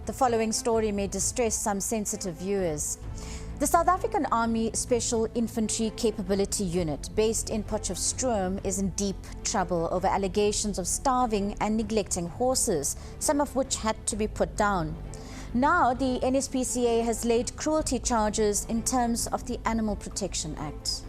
The following story may distress some sensitive viewers. The South African Army Special Infantry Capability Unit, based in Potchefstroom, is in deep trouble over allegations of starving and neglecting horses, some of which had to be put down. Now, the NSPCA has laid cruelty charges in terms of the Animal Protection Act.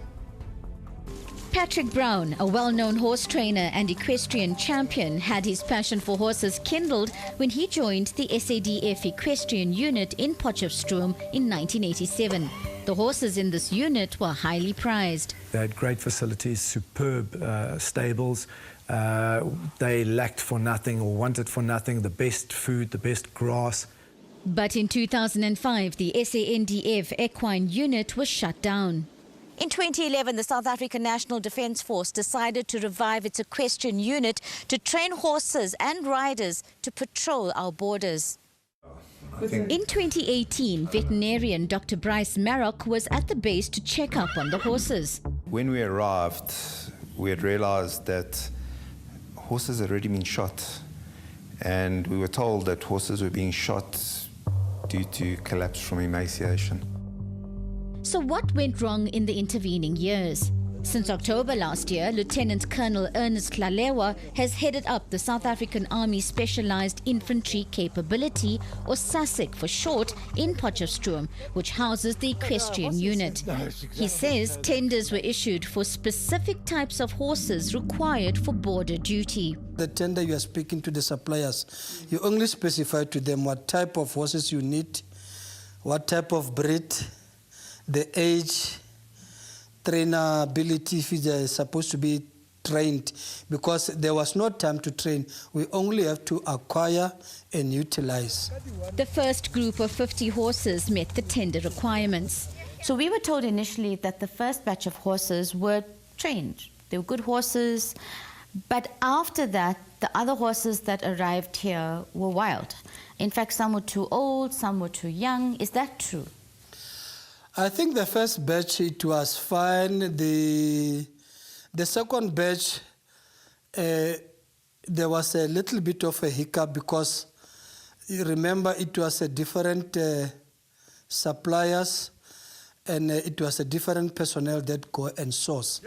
Patrick Brown, a well-known horse trainer and equestrian champion, had his passion for horses kindled when he joined the SANDF equestrian unit in Potchefstroom in 1987. The horses in this unit were highly prized. They had great facilities, superb stables. They lacked for nothing or wanted for nothing, the best food, the best grass. But in 2005, the SANDF equine unit was shut down. In 2011, the South African National Defence Force decided to revive its equestrian unit to train horses and riders to patrol our borders. In 2018, veterinarian Dr. Bryce Marrock was at the base to check up on the horses. When we arrived, we had realized that horses had already been shot, and we were told that horses were being shot due to collapse from emaciation. So what went wrong in the intervening years? Since October last year, Lieutenant Colonel Ernest Tlalewa has headed up the South African Army Specialized Infantry Capability, or SASIC for short, in Potchefstroom, which houses the equestrian unit. He says tenders were issued for specific types of horses required for border duty. The tender, you are speaking to the suppliers. You only specify to them what type of horses you need, what type of breed, the age, trainability, if they are supposed to be trained, because there was no time to train. We only have to acquire and utilize. The first group of 50 horses met the tender requirements. So we were told initially that the first batch of horses were trained. They were good horses, but after that, the other horses that arrived here were wild. In fact, some were too old, some were too young. Is that true? I think the first batch, it was fine. The second batch, there was a little bit of a hiccup because you remember it was a different suppliers and it was a different personnel that go and source.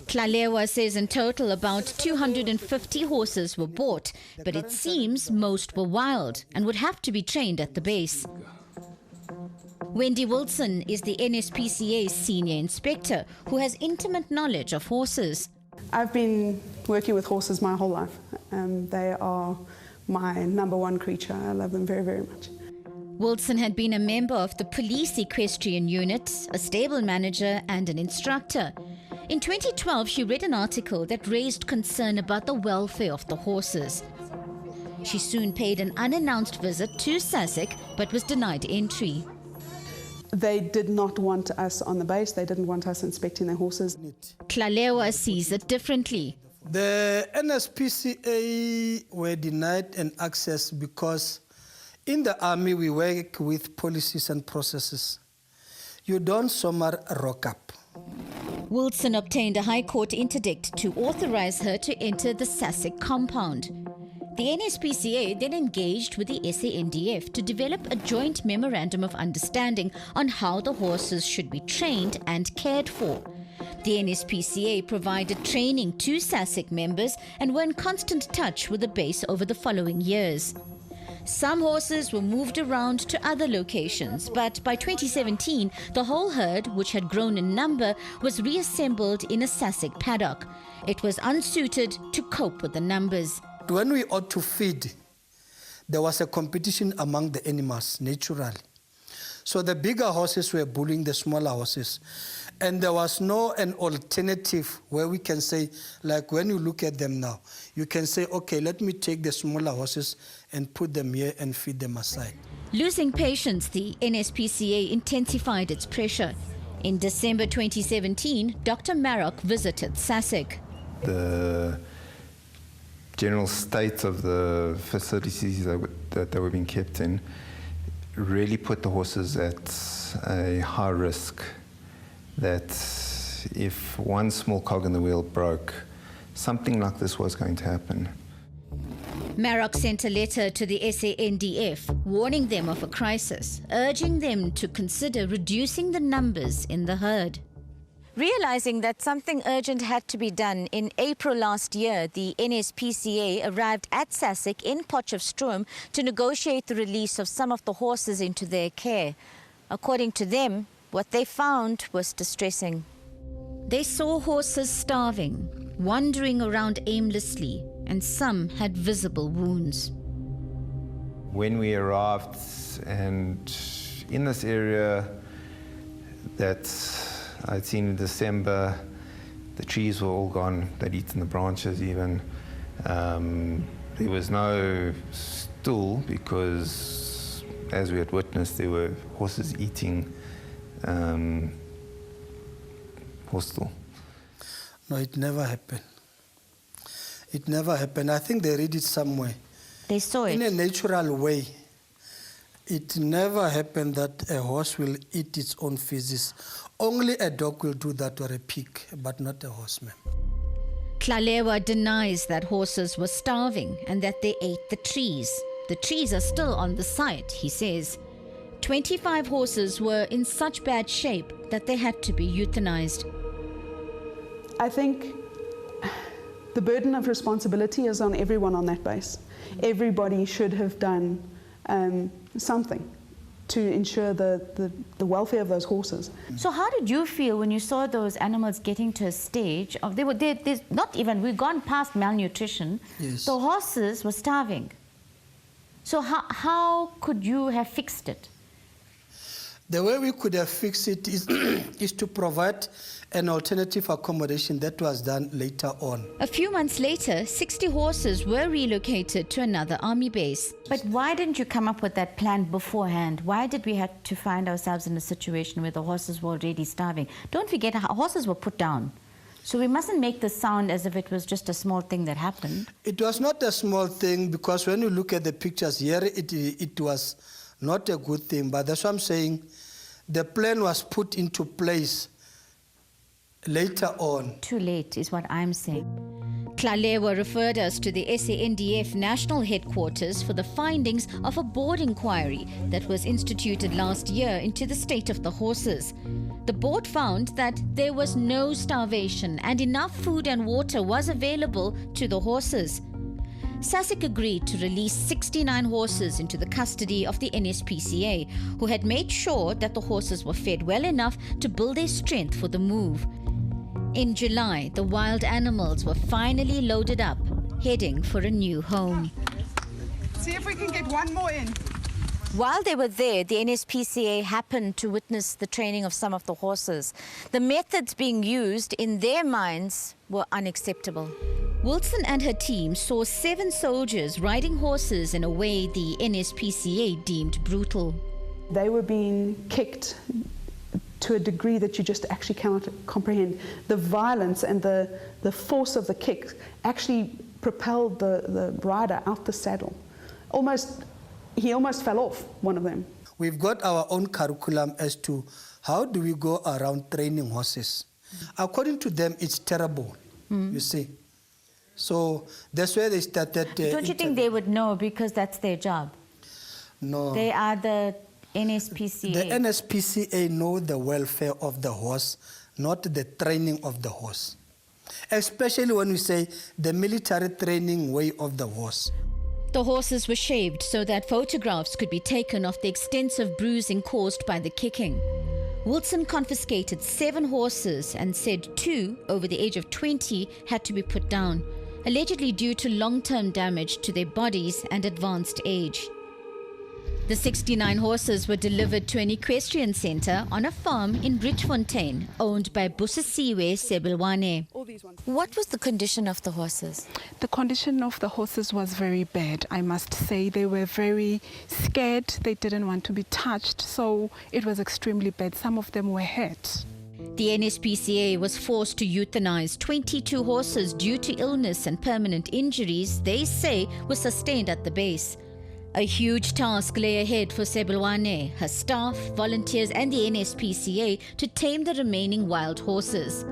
Tlalewa says in total about 250 horses were bought, but it seems most were wild and would have to be trained at the base. Wendy Wilson is the NSPCA's senior inspector who has intimate knowledge of horses. I've been working with horses my whole life. They are my #1 creature. I love them very, very much. Wilson had been a member of the police equestrian unit, a stable manager and an instructor. In 2012, she read an article that raised concern about the welfare of the horses. She soon paid an unannounced visit to SASIC but was denied entry. They did not want us on the base. They didn't want us inspecting their horses. Tlalewa sees it differently. The NSPCA were denied an access because in the army we work with policies and processes. You don't somewhere rock up. Wilson obtained a High Court interdict to authorize her to enter the SASIC compound. The NSPCA then engaged with the SANDF to develop a joint memorandum of understanding on how the horses should be trained and cared for. The NSPCA provided training to SASIC members and were in constant touch with the base over the following years. Some horses were moved around to other locations, but by 2017, the whole herd, which had grown in number, was reassembled in a SASIC paddock. It was unsuited to cope with the numbers. When we ought to feed, there was a competition among the animals, naturally. So the bigger horses were bullying the smaller horses. And there was an alternative where we can say, like when you look at them now, you can say, okay, let me take the smaller horses and put them here and feed them aside. Losing patience, the NSPCA intensified its pressure. In December 2017, Dr. Marrock visited SASIC. The general state of the facilities that they were being kept in really put the horses at a high risk that if one small cog in the wheel broke, something like this was going to happen. Maroc sent a letter to the SANDF warning them of a crisis, urging them to consider reducing the numbers in the herd. Realizing that something urgent had to be done, in April last year, the NSPCA arrived at SASIC in Potchefstroom to negotiate the release of some of the horses into their care. According to them, what they found was distressing. They saw horses starving, wandering around aimlessly, and some had visible wounds. When we arrived, and in this area that I'd seen in December, the trees were all gone. They'd eaten the branches even. There was no stool because, as we had witnessed, there were horses eating horse stool. No, it never happened. It never happened. I think they read it somewhere. They saw it. In a natural way. It never happened that a horse will eat its own feces. Only a dog will do that, or a pig, but not a horseman. Tlalewa denies that horses were starving and that they ate the trees. The trees are still on the site, he says. 25 horses were in such bad shape that they had to be euthanized. I think the burden of responsibility is on everyone on that base. Everybody should have done something to ensure the welfare of those horses. So how did you feel when you saw those animals getting to a stage of, we've gone past malnutrition. Yes. The horses were starving. So how could you have fixed it? The way we could have fixed it is to provide an alternative accommodation. That was done later on. A few months later, 60 horses were relocated to another army base. But why didn't you come up with that plan beforehand? Why did we have to find ourselves in a situation where the horses were already starving? Don't forget, horses were put down. So we mustn't make this sound as if it was just a small thing that happened. It was not a small thing, because when you look at the pictures here, it was not a good thing. But that's what I'm saying. The plan was put into place later on. Too late is what I'm saying. Tlalewa referred us to the SANDF national headquarters for the findings of a board inquiry that was instituted last year into the state of the horses. The board found that there was no starvation and enough food and water was available to the horses. SASIC agreed to release 69 horses into the custody of the NSPCA, who had made sure that the horses were fed well enough to build their strength for the move. In July, the wild animals were finally loaded up, heading for a new home. See if we can get one more in. While they were there, the NSPCA happened to witness the training of some of the horses. The methods being used in their minds were unacceptable. Wilson and her team saw 7 soldiers riding horses in a way the NSPCA deemed brutal. They were being kicked to a degree that you just actually cannot comprehend. The violence and the force of the kick actually propelled the rider out the saddle. He almost fell off, one of them. We've got our own curriculum as to how do we go around training horses. According to them, it's terrible, you see. So that's where they started. Don't you think they would know, because that's their job? No. They are the NSPCA. The NSPCA know the welfare of the horse, not the training of the horse. Especially when we say the military training way of the horse. The horses were shaved so that photographs could be taken of the extensive bruising caused by the kicking. Wilson confiscated 7 horses and said 2 over the age of 20 had to be put down, allegedly due to long-term damage to their bodies and advanced age. The 69 horses were delivered to an equestrian centre on a farm in Richfontein, owned by Busisiwe Sebelwane. What was the condition of the horses? The condition of the horses was very bad, I must say. They were very scared. They didn't want to be touched, so it was extremely bad. Some of them were hurt. The NSPCA was forced to euthanize 22 horses due to illness and permanent injuries they say were sustained at the base. A huge task lay ahead for Sebelwane, her staff, volunteers and the NSPCA to tame the remaining wild horses.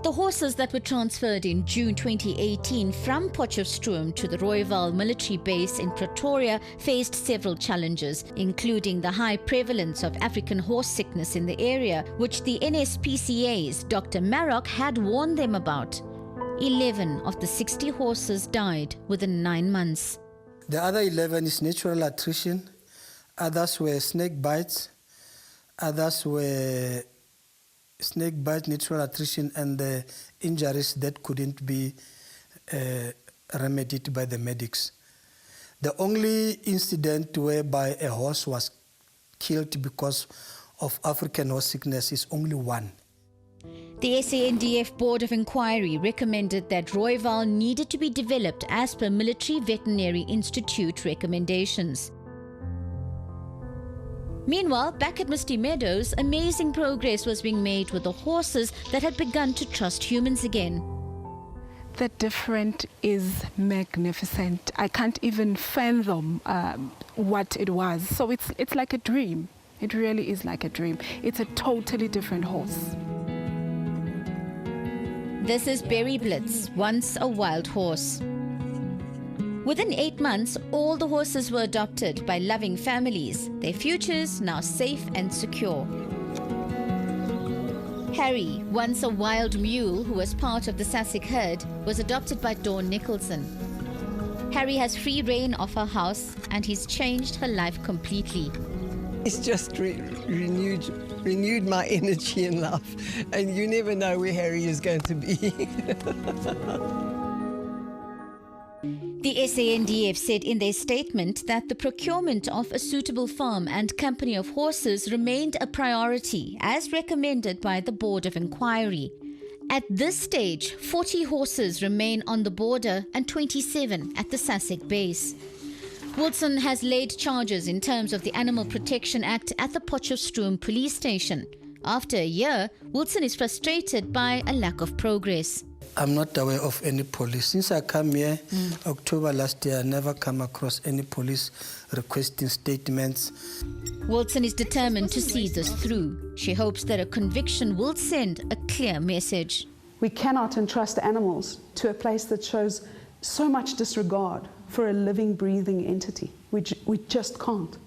The horses that were transferred in June 2018 from Potchefstroom to the Rooiwal military base in Pretoria faced several challenges, including the high prevalence of African horse sickness in the area, which the NSPCA's Dr. Marrock had warned them about. 11 of the 60 horses died within 9 months. The other 11 is natural attrition, others were snake bites, others were snake bite, natural attrition, and the injuries that couldn't be remedied by the medics. The only incident whereby a horse was killed because of African horse sickness is only one. The SANDF Board of Inquiry recommended that Rooiwal needed to be developed as per Military Veterinary Institute recommendations. Meanwhile, back at Misty Meadows, amazing progress was being made with the horses that had begun to trust humans again. The difference is magnificent. I can't even fathom what it was. So it's like a dream. It really is like a dream. It's a totally different horse. This is Berry Blitz, once a wild horse. Within 8 months, all the horses were adopted by loving families, their futures now safe and secure. Harry, once a wild mule who was part of the Sussex herd, was adopted by Dawn Nicholson. Harry has free rein of her house and he's changed her life completely. It's just renewed my energy in life, and you never know where Harry is going to be. The SANDF said in their statement that the procurement of a suitable farm and company of horses remained a priority, as recommended by the Board of Inquiry. At this stage, 40 horses remain on the border and 27 at the Sussex base. Wilson has laid charges in terms of the Animal Protection Act at the Potchefstroom police station. After a year, Wilson is frustrated by a lack of progress. I'm not aware of any police. Since I came here, October last year, I never come across any police requesting statements. Wilson is determined to see this through. She hopes that a conviction will send a clear message. We cannot entrust animals to a place that shows so much disregard for a living, breathing entity. We just can't.